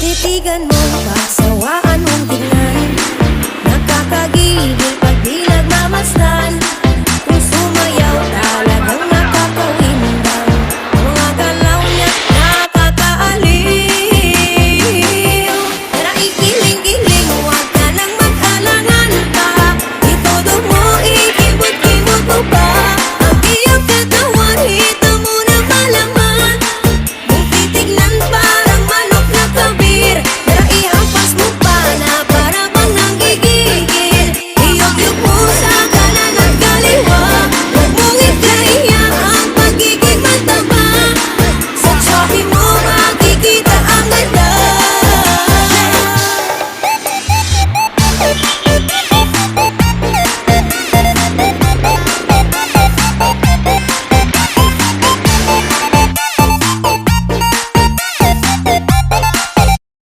Titigan mo, pagsawaan mong tignan. Nakakagigil pag di nagmamasdan. Kung sumayaw, tala